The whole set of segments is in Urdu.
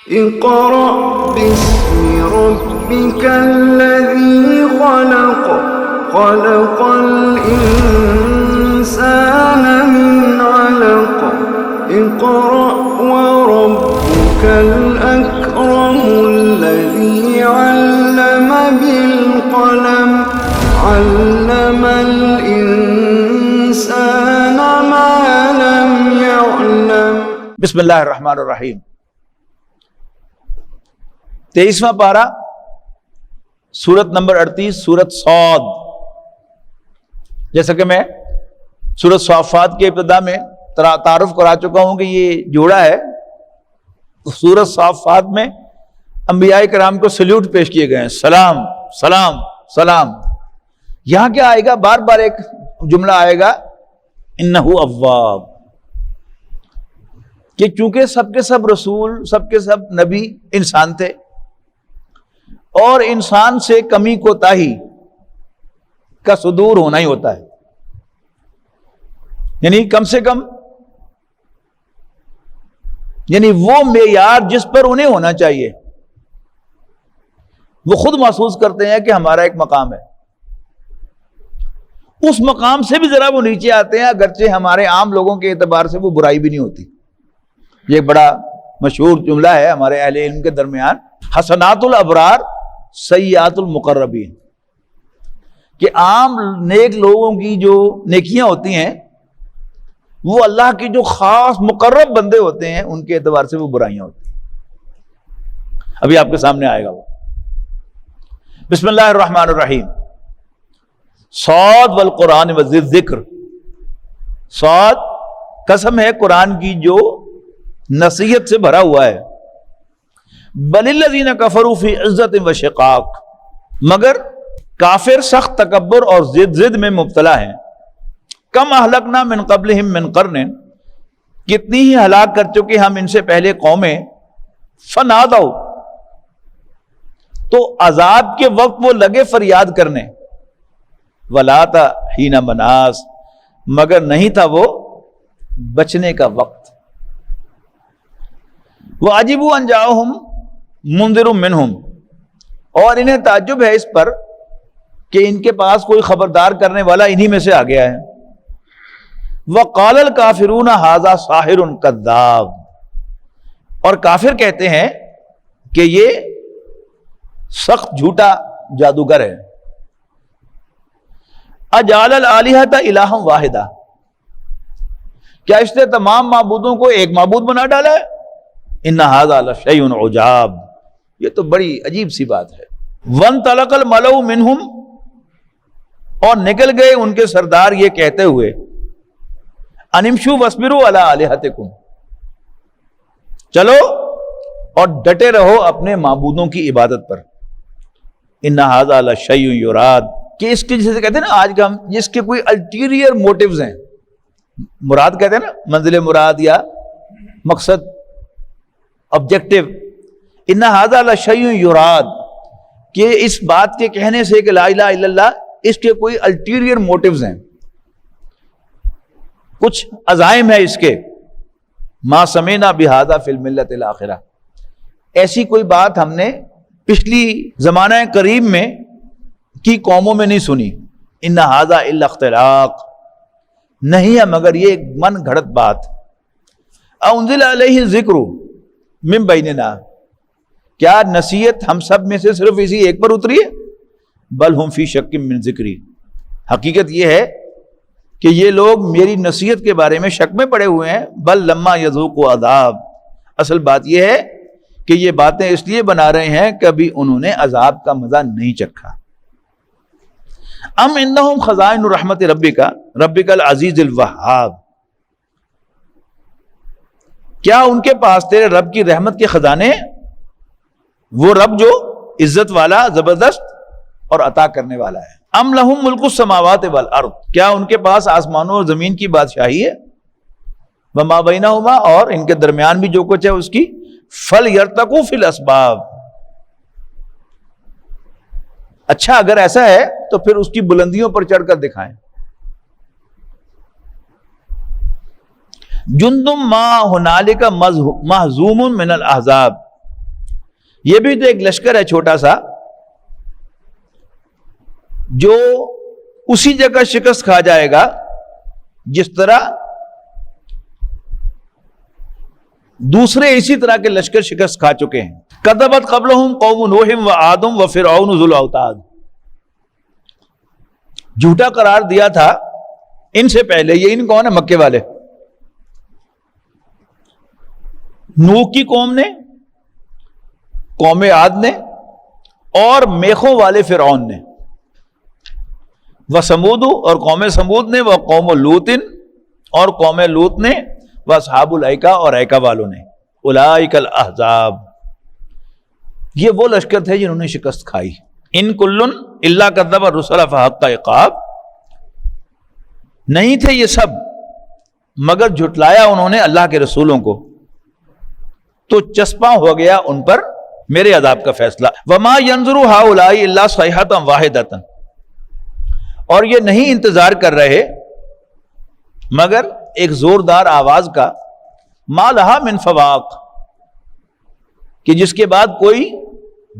اقرأ باسم ربك الذي خلق خلق الإنسان من علق اقرأ وربك الأكرم الذي علم بالقلم علم الإنسان ما لم يعلم۔ بسم اللہ الرحمن الرحیم۔ 23واں پارہ، سورت نمبر 38، سورت صاد۔ جیسا کہ میں سورت صافات کے ابتدا میں تعارف کرا چکا ہوں کہ یہ جوڑا ہے، سورت صافات میں انبیاء کرام کو سلیوٹ پیش کیے گئے ہیں، سلام سلام سلام۔ یہاں کیا آئے گا؟ بار بار ایک جملہ آئے گا، انہ اواب، کہ چونکہ سب کے سب رسول، سب کے سب نبی انسان تھے، اور انسان سے کمی کوتاہی کا صدور ہونا ہی ہوتا ہے، یعنی کم سے کم، یعنی وہ معیار جس پر انہیں ہونا چاہیے وہ خود محسوس کرتے ہیں کہ ہمارا ایک مقام ہے، اس مقام سے بھی ذرا وہ نیچے آتے ہیں، اگرچہ ہمارے عام لوگوں کے اعتبار سے وہ برائی بھی نہیں ہوتی۔ یہ بڑا مشہور جملہ ہے ہمارے اہل علم کے درمیان، حسنات الابرار سیئات المقربین، کہ عام نیک لوگوں کی جو نیکیاں ہوتی ہیں وہ اللہ کی جو خاص مقرب بندے ہوتے ہیں ان کے اعتبار سے وہ برائیاں ہوتی ہیں۔ ابھی آپ کے سامنے آئے گا وہ۔ بسم اللہ الرحمن الرحیم۔ صاد والقرآن وذی الذکر، صاد قسم ہے قرآن کی جو نصیحت سے بھرا ہوا ہے، بل الذین کفروا فی عزت و شقاق، مگر کافر سخت تکبر اور ضد میں مبتلا ہیں۔ کم اہلکنا من قبلہم من قرن، کتنی ہی ہلاک کر چکے ہم ان سے پہلے قومیں، فنادوا، تو عذاب کے وقت وہ لگے فریاد کرنے، ولا تا حین مناس، مگر نہیں تھا وہ بچنے کا وقت۔ وَعَجِبُوا أَن جَاءَهُم مُنذِرٌ مِّنْهُمْ، اور انہیں تعجب ہے اس پر کہ ان کے پاس کوئی خبردار کرنے والا انہی میں سے آ گیا ہے۔ وَقَالَ الْكَافِرُونَ هَذَا سَاحِرٌ كَذَّابٌ، اور کافر کہتے ہیں کہ یہ سخت جھوٹا جادوگر ہے۔ اَجَعَلَ الْآلِهَةَ إِلَٰهًا وَاحِدًا، کیا اس نے تمام معبودوں کو ایک معبود بنا ڈالا ہے؟ ان هذا لشیء عجاب، یہ تو بڑی عجیب سی بات ہے۔ وانطلق الملأ منهم، اور نکل گئے ان کے سردار یہ کہتے ہوئے، ان امشوا واصبروا علی الہتکم، چلو اور ڈٹے رہو اپنے معبودوں کی عبادت پر۔ ان هذا لشیء یراد، کہ اس کے جسے کہتے ہیں نا آج کا ہم، جس کے کوئی الٹیریئر موٹیوز ہیں، مراد کہتے ہیں نا، منزل مراد یا مقصد، آبجیکٹو۔ ان هذا لشیء یراد، کہ اس بات کے کہنے سے کہ لا الہ الا اللہ، اس کے کوئی الٹیریئر موٹیوز ہیں، کچھ عزائم ہے اس کے۔ ما سمعنا بہذا فی الملۃ الاخرہ، ایسی کوئی بات ہم نے پچھلی زمانہ قریب میں کی قوموں میں نہیں سنی۔ ان هذا الا اختلاق، نہیں ہے مگر یہ ایک من گھڑت بات۔ انزل علیہ الذکر من بیننا، کیا نصیحت ہم سب میں سے صرف اسی ایک پر اتری ہے؟ بل ہم فی شک من ذکری، حقیقت یہ ہے کہ یہ لوگ میری نصیحت کے بارے میں شک میں پڑے ہوئے ہیں۔ بل لما یذوقوا عذاب، اصل بات یہ ہے کہ یہ باتیں اس لیے بنا رہے ہیں کہ ابھی انہوں نے عذاب کا مزہ نہیں چکھا۔ ام انہم خزائن رحمت ربک العزیز الوہاب، کیا ان کے پاس تیرے رب کی رحمت کے خزانے ہیں؟ وہ رب جو عزت والا، زبردست اور عطا کرنے والا ہے۔ ام لہم ملک السماوات والارض، کیا ان کے پاس آسمانوں اور زمین کی بادشاہی ہے؟ وما بینہما، اور ان کے درمیان بھی جو کچھ ہے اس کی۔ فلیرتقوا فی الاسباب، اچھا اگر ایسا ہے تو پھر اس کی بلندیوں پر چڑھ کر دکھائیں۔ جندم ما ہنالک محزوم من الاحزاب، یہ بھی تو ایک لشکر ہے چھوٹا سا جو اسی جگہ شکست کھا جائے گا جس طرح دوسرے اسی طرح کے لشکر شکست کھا چکے ہیں. کذبت قبلہم قوم نوح وعاد وفرعون ذو الاوتاد. جھوٹا قرار دیا تھا ان سے پہلے. یہ ان کون ہے؟ مکے والے. نوح کی قوم نے، قوم عاد نے، اور میخوں والے فرعون نے. وثمود، اور قوم سمود نے، وہ قوم لوط، اور قوم لوط نے، واصحاب الایکہ، اور ایکہ والوں نے. اولئک الاحزاب، یہ وہ لشکر تھے جنہوں نے شکست کھائی. ان کل الا کذب الرسل فحق عقاب، نہیں تھے یہ سب مگر جھٹلایا انہوں نے اللہ کے رسولوں کو تو چسپاں ہو گیا ان پر میرے عذاب کا فیصلہ. وما ينظر هؤلاء الا صيحة واحدة، اور یہ نہیں انتظار کر رہے مگر ایک زوردار آواز کا. ما لها من فواق، کہ جس کے بعد کوئی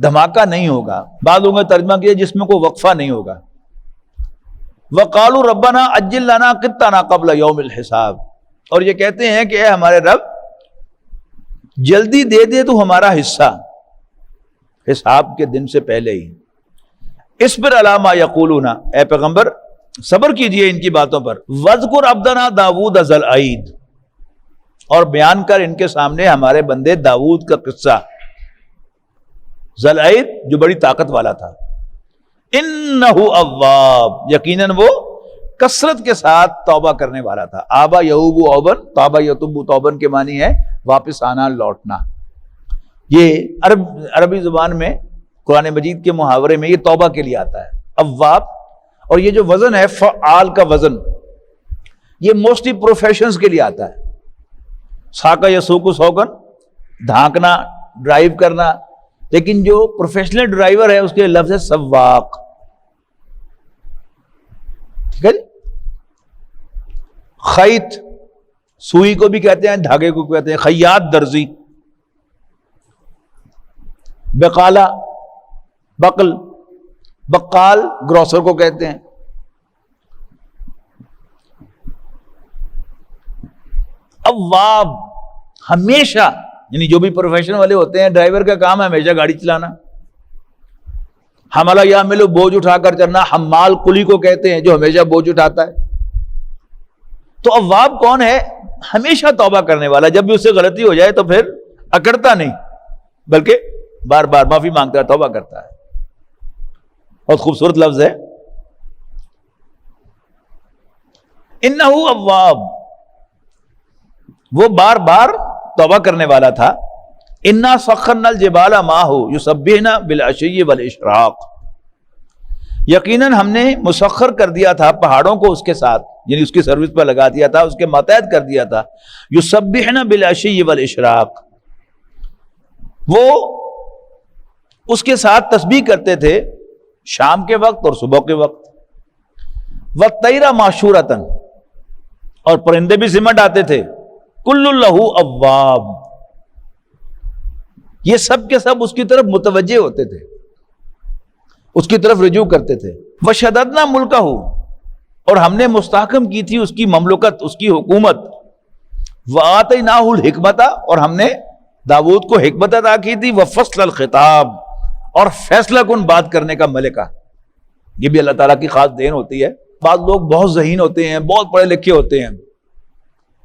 دھماکہ نہیں ہوگا. بعض لوگوں نے ترجمہ کیا جس میں کوئی وقفہ نہیں ہوگا. وقالوا ربنا عجل لنا قطنا قبل یوم الحساب، اور یہ کہتے ہیں کہ اے ہمارے رب جلدی دے دے تو ہمارا حصہ حساب کے دن سے پہلے ہی. اصبر علی ما یقولون، اے پیغمبر صبر کیجئے ان کی باتوں پر. واذکر عبدنا داؤد ذا العید، اور بیان کر ان کے سامنے ہمارے بندے داؤد کا قصہ. ذا العید جو بڑی طاقت والا تھا. انہ اواب، یقیناً وہ کثرت کے ساتھ توبہ کرنے والا تھا. آبا یعوب اوبن، توبہ یتوب توبن کے معنی ہے واپس آنا، لوٹنا. یہ عربی زبان میں قرآن مجید کے محاورے میں یہ توبہ کے لیے آتا ہے اواب. اور یہ جو وزن ہے فعال کا وزن، یہ موسٹلی پروفیشنز کے لیے آتا ہے. ساکا یسوق سوکن، دھانکنا، ڈرائیو کرنا. لیکن جو پروفیشنل ڈرائیور ہے اس کے لفظ ہے سواق. ٹھیک ہے جی. خیط، سوئی کو بھی کہتے ہیں، دھاگے کو کہتے ہیں. خیاط، درزی. بقالہ، بقل، بقال گروسر کو کہتے ہیں. اواب، ہمیشہ، یعنی جو بھی پروفیشن والے ہوتے ہیں ڈرائیور کا کام ہے ہمیشہ گاڑی چلانا. حملہ یحمل، بوجھ اٹھا کر چلنا. حمال قلی کو کہتے ہیں جو ہمیشہ بوجھ اٹھاتا ہے. تو اواب کون ہے؟ ہمیشہ توبہ کرنے والا. جب بھی اس سے غلطی ہو جائے تو پھر اکڑتا نہیں بلکہ بار بار معافی مانگتا ہے، توبہ کرتا ہے. بہت خوبصورت لفظ ہے. انہ اواب، وہ بار بار توبہ کرنے والا تھا. انا سخرنا الجبال معه یسبحن بالعشی والاشراق، یقیناً ہم نے مسخر کر دیا تھا پہاڑوں کو اس کے ساتھ، یعنی اس کی سروس پر لگا دیا تھا، اس کے ماتحت کر دیا تھا. یسبحن بالعشی والاشراق، وہ اس کے ساتھ تسبیح کرتے تھے شام کے وقت اور صبح کے وقت. والطیر معشورۃ، اور پرندے بھی سمٹ آتے تھے. کل لہ اواب، یہ سب کے سب اس کی طرف متوجہ ہوتے تھے، اس کی طرف رجوع کرتے تھے. وشددنا ملکہ، اور ہم نے مستحکم کی تھی اس کی مملکت، اس کی حکومت. وآتیناہ الحکمت، اور ہم نے داؤد کو حکمت عطا کی تھی. وفصل الخطاب، اور فیصلہ کن بات کرنے کا ملکہ. یہ بھی اللہ تعالیٰ کی خاص دین ہوتی ہے. بعض لوگ بہت ذہین ہوتے ہیں، بہت پڑھے لکھے ہوتے ہیں،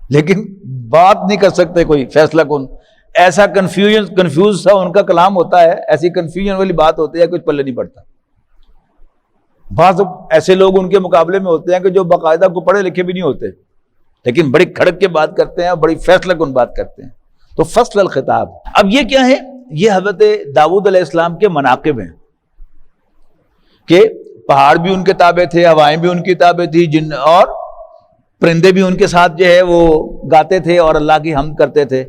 لیکن بات نہیں کر سکتے کوئی فیصلہ کن. ایسا کنفیوز سا ان کا کلام ہوتا ہے، ایسی کنفیوژن والی بات ہوتی ہے، کچھ پلے نہیں پڑتا. بعض ایسے لوگ ان کے مقابلے میں ہوتے ہیں کہ جو باقاعدہ کو پڑھے لکھے بھی نہیں ہوتے لیکن بڑی کھڑک کے بات کرتے ہیں، بڑی فیصلہ کن بات کرتے ہیں. تو فصل الخطاب. اب یہ کیا ہے؟ یہ حضرت داؤد علیہ السلام کے مناقب ہیں کہ پہاڑ بھی ان کے تابع تھے، ہوائیں بھی ان کی تابع تھی، جن اور پرندے بھی ان کے ساتھ جو ہے وہ گاتے تھے اور اللہ کی حمد کرتے تھے.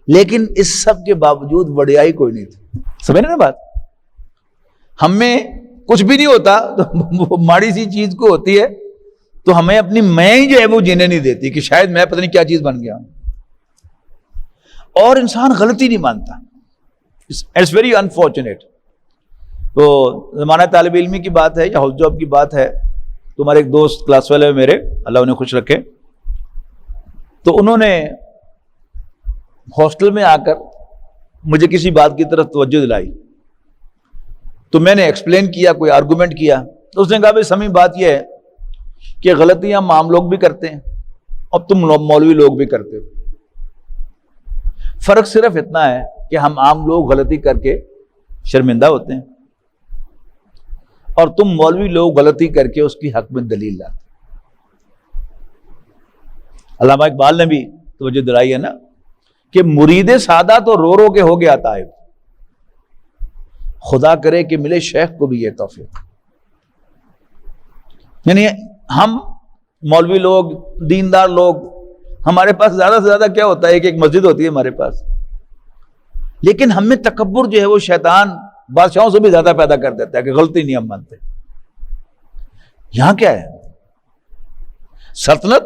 لیکن اس سب کے باوجود وڈیائی کوئی نہیں تھی. سمجھ رہے نا بات؟ ہم میں کچھ بھی نہیں ہوتا تو ماڑی سی چیز کو ہوتی ہے تو ہمیں اپنی میں ہی جو ہے وہ جینے نہیں دیتی کہ شاید میں پتہ نہیں کیا چیز بن گیا. اور انسان غلطی نہیں مانتا، اٹس ویری انفارچونیٹ. تو زمانہ طالب علمی کی بات ہے یا ہاؤس جاب کی بات ہے. تمہارے ایک دوست کلاس والے ہیں میرے, اللہ انہیں خوش رکھے, تو انہوں نے ہاسٹل میں آ کر مجھے کسی بات کی طرف توجہ دلائی. تو میں نے ایکسپلین کیا, کوئی آرگومنٹ کیا, تو اس نے کہا بھائی سمی بات یہ ہے کہ غلطیاں ہم عام لوگ بھی کرتے ہیں اور تم مولوی لوگ بھی کرتے ہو. فرق صرف اتنا ہے کہ ہم عام لوگ غلطی کر کے شرمندہ ہوتے ہیں اور تم مولوی لوگ غلطی کر کے اس کی حق میں دلیل لاتے. علامہ اقبال نے بھی توجہ دلائی ہے نا کہ مرید سادہ تو رو رو کے ہو گیا تائب, خدا کرے کہ ملے شیخ کو بھی یہ توفیق. یعنی ہم مولوی لوگ, دیندار لوگ, ہمارے پاس زیادہ سے زیادہ کیا ہوتا ہے کہ ایک مسجد ہوتی ہے ہمارے پاس, لیکن ہم میں تکبر جو ہے وہ شیطان بادشاہوں سے بھی زیادہ پیدا کر دیتا ہے کہ غلطی نہیں ہم مانتے. یہاں کیا ہے, سلطنت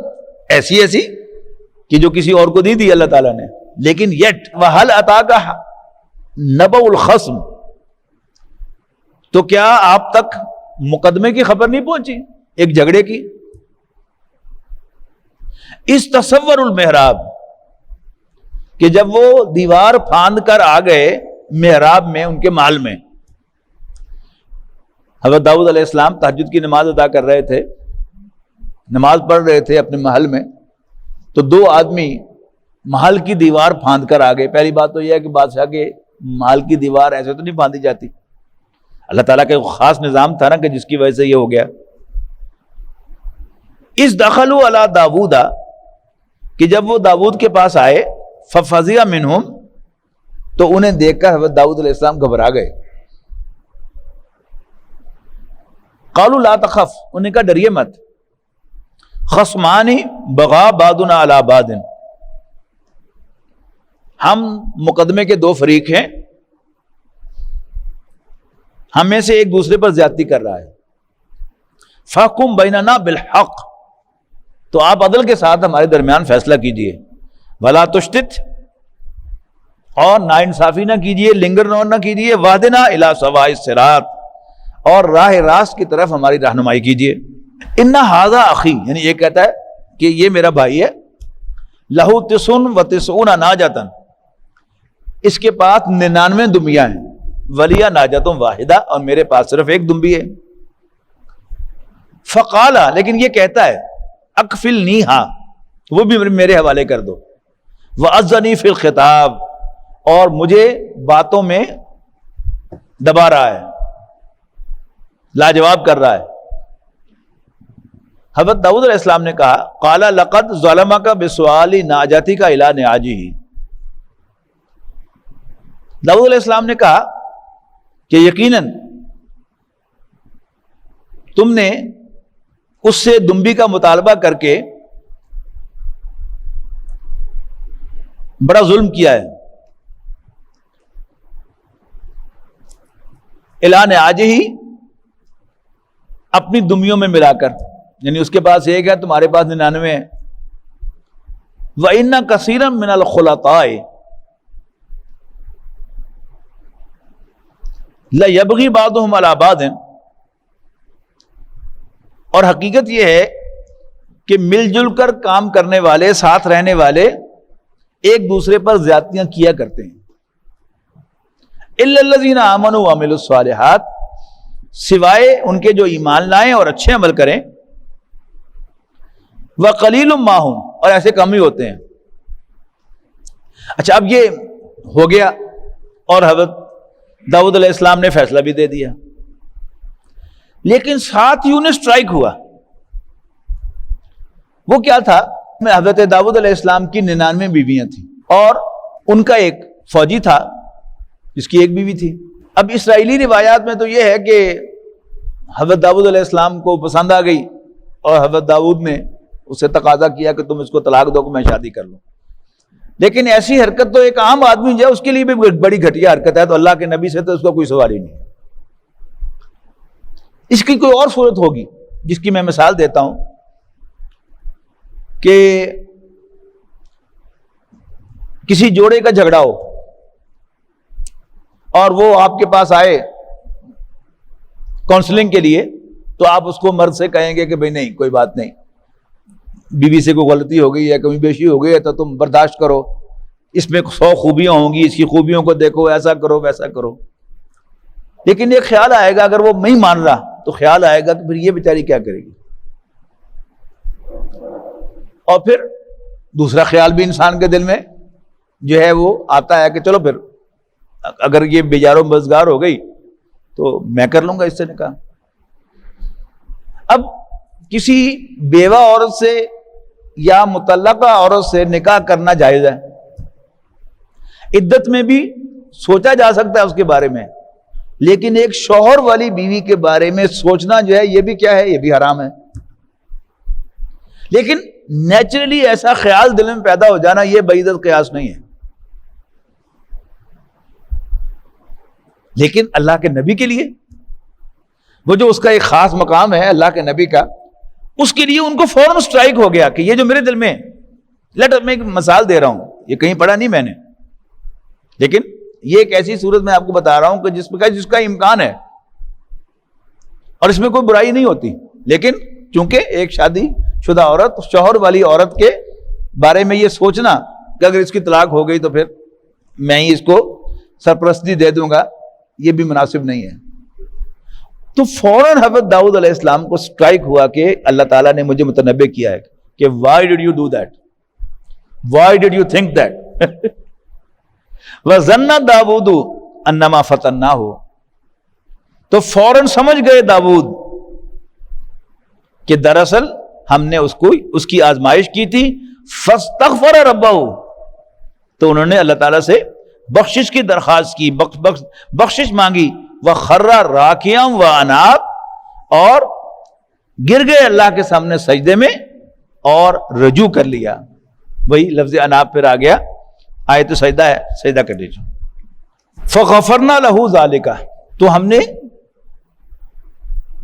ایسی ایسی کہ جو کسی اور کو نہیں دی اللہ تعالیٰ نے, لیکن یٹ وَهَلْ أَتَاكَ نَبَأُ الْخَصْمِ, تو کیا آپ تک مقدمے کی خبر نہیں پہنچی ایک جھگڑے کی. اس تصور المحراب کہ جب وہ دیوار پھاند کر آ گئے محراب میں, ان کے محل میں, حضرت داؤد علیہ السلام تہجد کی نماز ادا کر رہے تھے, نماز پڑھ رہے تھے اپنے محل میں, تو دو آدمی محل کی دیوار پھاند کر آ گئے. پہلی بات تو یہ ہے کہ بادشاہ کے محل کی دیوار ایسے تو نہیں پھاندی جاتی, اللہ تعالیٰ کا خاص نظام تھا نا کہ جس کی وجہ سے یہ ہو گیا. اس دخلوا علی داؤد, کہ جب وہ داؤد کے پاس آئے, ففزع منہم, تو انہیں دیکھ کر حضرت داؤد علیہ السلام گھبرا گئے. قالوا لا تخف, انہیں کہا ڈریے مت. خصمان بغا بعضنا علی بعض, ہم مقدمے کے دو فریق ہیں, ہم میں سے ایک دوسرے پر زیادتی کر رہا ہے. فاحکم بیننا بالحق, تو آپ عدل کے ساتھ ہمارے درمیان فیصلہ کیجئے. ولا تشتت, اور ناانصافی نہ کیجئے, لنگر نہ کیجئے. واہدنا الی سواء الصراط, اور راہ راست کی طرف ہماری رہنمائی کیجئے. ان ھذا اخی, یعنی یہ کہتا ہے کہ یہ میرا بھائی ہے. لہو 99 ناجۃ, اس کے پاس 99 دمبیاں ہیں. ولی ناجۃ واحدہ, اور میرے پاس صرف ایک دمبی ہے. فقال, لیکن یہ کہتا ہے اکفلنیھا, وہ بھی میرے حوالے کر دو. وعزنی فی الخطاب, اور مجھے باتوں میں دبا رہا ہے, لاجواب کر رہا ہے. حضرت داؤد علیہ السلام نے کہا قال لقد ظلمک بسؤال ناجتک الی نعاجہ, داؤد علیہ السلام نے کہا کہ یقیناً تم نے اس سے دمبی کا مطالبہ کر کے بڑا ظلم کیا ہے. اعلان آج ہی اپنی دمیوں میں ملا کر, یعنی اس کے پاس ایک ہے, تمہارے پاس 99 ہے. وَإِنَّ كَثِيرًا مِنَ الْخُلَطَاءِ لَيَبْغِي بَعْضُهُمْ عَلَى بَعْضٍ, اور حقیقت یہ ہے کہ مل جل کر کام کرنے والے, ساتھ رہنے والے ایک دوسرے پر زیادتیاں کیا کرتے ہیں. اِلَّا الَّذِينَ آمَنُوا وَعَمِلُوا الصَّالِحَاتِ, سوائے ان کے جو ایمان لائیں اور اچھے عمل کریں. وَقَلِيلٌ مَّا هُمْ, اور ایسے کم ہی ہوتے ہیں. اچھا, اب یہ ہو گیا اور حضرت داؤد علیہ السلام نے فیصلہ بھی دے دیا, لیکن ساتھ ہی انہیں اسٹرائک ہوا. وہ کیا تھا, حضرت داؤد علیہ السلام کی 99 بیویاں تھیں اور ان کا ایک فوجی تھا جس کی ایک بیوی تھی. اب اسرائیلی روایات میں تو یہ ہے کہ حضرت داؤد علیہ السلام کو پسند آ گئی اور حضرت داؤد نے اس سے تقاضا کیا کہ تم اس کو طلاق دو کہ میں شادی کر لوں. لیکن ایسی حرکت تو ایک عام آدمی جو ہے اس کے لیے بھی بڑی گھٹیا حرکت ہے, تو اللہ کے نبی سے تو اس کا کوئی سوال ہی نہیں. اس کی کوئی اور صورت ہوگی جس کی میں مثال دیتا ہوں کہ کسی جوڑے کا جھگڑا ہو, اور وہ آپ کے پاس آئے کاؤنسلنگ کے لیے تو آپ اس کو مرد سے کہیں گے کہ بھئی نہیں کوئی بات نہیں, بیوی سے کوئی غلطی ہو گئی ہے, کمی بیشی ہو گئی ہے تو تم برداشت کرو, اس میں 100 خوبیاں ہوں گی, اس کی خوبیوں کو دیکھو, ایسا کرو ویسا کرو. لیکن ایک خیال آئے گا اگر وہ نہیں مان رہا تو خیال آئے گا کہ پھر یہ بیچاری کیا کرے گی, اور پھر دوسرا خیال بھی انسان کے دل میں جو ہے وہ آتا ہے کہ چلو پھر اگر یہ بیجار و مزگار ہو گئی تو میں کر لوں گا اس سے نکاح. اب کسی بیوہ عورت سے یا مطلقہ عورت سے نکاح کرنا جائز ہے, عدت میں بھی سوچا جا سکتا ہے اس کے بارے میں, لیکن ایک شوہر والی بیوی کے بارے میں سوچنا جو ہے یہ بھی کیا ہے, یہ بھی حرام ہے. لیکن نیچرلی ایسا خیال دل میں پیدا ہو جانا یہ بعیدت قیاس نہیں ہے. لیکن اللہ کے نبی کے لیے وہ جو اس کا ایک خاص مقام ہے اللہ کے نبی کا, اس کے لیے ان کو فوراً سٹرائک ہو گیا کہ یہ جو میرے دل میں, میں ایک مثال دے رہا ہوں, یہ کہیں پڑھا نہیں میں نے, لیکن یہ ایک ایسی صورت میں آپ کو بتا رہا ہوں کہ جس کا امکان ہے اور اس میں کوئی برائی نہیں ہوتی, لیکن چونکہ ایک شادی شدہ عورت شوہر والی عورت کے بارے میں یہ سوچنا کہ اگر اس کی طلاق ہو گئی تو پھر میں ہی اس کو سرپرستی دے دوں گا, یہ بھی مناسب نہیں ہے. تو فوراً حضرت داؤد علیہ السلام کو سٹرائک ہوا کہ اللہ تعالیٰ نے مجھے متنبہ کیا ہے کہ why did you do that, why did you think that. وَظَنَّ داؤد انما فتناہ, تو فوراً سمجھ گئے داؤد کہ دراصل ہم نے اس کی آزمائش کی تھی. فاستغفر ربہ, تو انہوں نے اللہ تعالیٰ سے بخشش کی درخواست کی, بخشش مانگی. وَخَرَّ رَاكِعًا وَأَنَابَ, اور گر گئے اللہ کے سامنے سجدے میں اور رجوع کر لیا. وہی لفظ اناب پھر آ گیا, آئے تو سجدہ ہے, سجدہ کر لیجیے. فَغَفَرْنَا لَهُ ذَلِكَ, تو ہم نے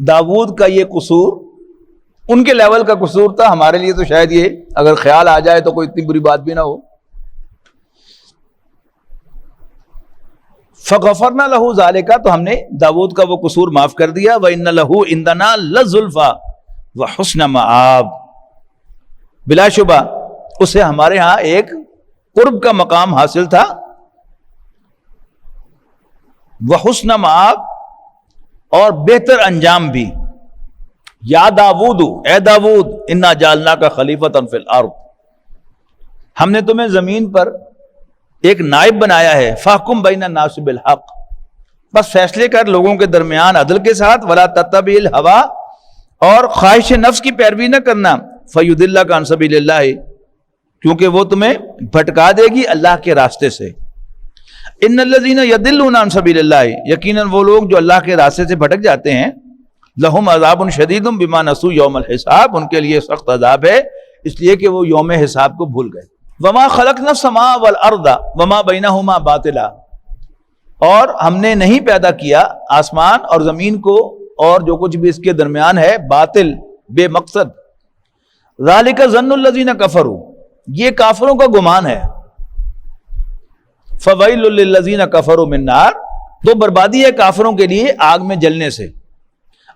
داؤد کا یہ قصور, ان کے لیول کا قصور تھا, ہمارے لیے تو شاید یہ اگر خیال آ جائے تو کوئی اتنی بری بات بھی نہ ہو. فغفرنا لہو ذالکا, تو ہم نے داؤد کا وہ قصور معاف کر دیا. وَإِنَّ لَهُ عِندَنَا لَزُلْفَىٰ وَحُسْنَ مَآب, بلا شبہ اسے ہمارے ہاں ایک قرب کا مقام حاصل تھا. وحسن مآب, اور بہتر انجام بھی. یا داؤد, اے داؤد, انا جعلناک خلیفۃ فی الارض, ہم نے تمہیں زمین پر ایک نائب بنایا ہے. فاحکم بین الناس بالحق, بس فیصلے کر لوگوں کے درمیان عدل کے ساتھ. ولا تتبع الہویٰ, اور خواہش نفس کی پیروی نہ کرنا. فیضلک عن سبیل اللہ, کیونکہ وہ تمہیں بھٹکا دے گی اللہ کے راستے سے. ان الذین یضلون عن سبیل اللہ, یقیناً وہ لوگ جو اللہ کے راستے سے بھٹک جاتے ہیں. لہم عذاب شدید بما نسوا یوم الحساب, ان کے لیے سخت عذاب ہے اس لیے کہ وہ یوم حساب کو بھول گئے. وما خلقنا السماء والارض وما بینہما باطلا, اور ہم نے نہیں پیدا کیا آسمان اور زمین کو اور جو کچھ بھی اس کے درمیان ہے باطل, بے مقصد. ذالک ظن الذین کفروا, یہ کافروں کا گمان ہے. فویل للذین کفروا من نار, تو بربادی ہے کافروں کے لیے آگ میں جلنے سے.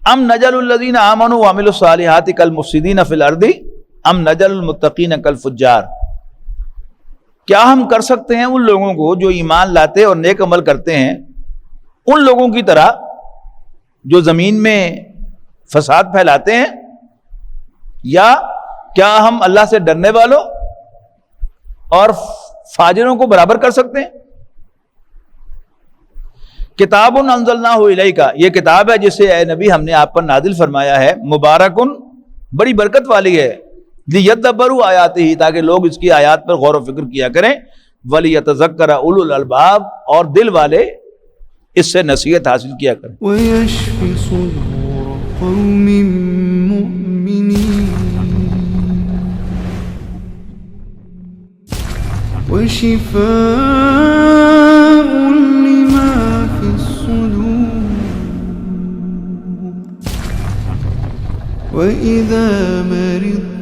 ام نجل الذین آمنوا وعملوا الصالحات کالمفسدین فی الارض ام نجل المتقین کالفجار, کیا ہم کر سکتے ہیں ان لوگوں کو جو ایمان لاتے اور نیک عمل کرتے ہیں ان لوگوں کی طرح جو زمین میں فساد پھیلاتے ہیں, یا کیا ہم اللہ سے ڈرنے والوں اور فاجروں کو برابر کر سکتے ہیں؟ کتاب انزلناہ الیک, یہ کتاب ہے جسے اے نبی ہم نے آپ پر نازل فرمایا ہے. مبارکن, بڑی برکت والی ہے. لیدبروا آیاتہ, تاکہ لوگ اس کی آیات پر غور و فکر کیا کریں. ولیتذکر اولو الالباب, اور دل والے اس سے نصیحت حاصل کیا کریں. وَيَشْفِ صُدُورَ قَوْمٍ مُّؤْمِنِينَ وَشِفَاءٌ لِّمَا فِي الصُّدُورِ وَإِذَا مَرِضْتُ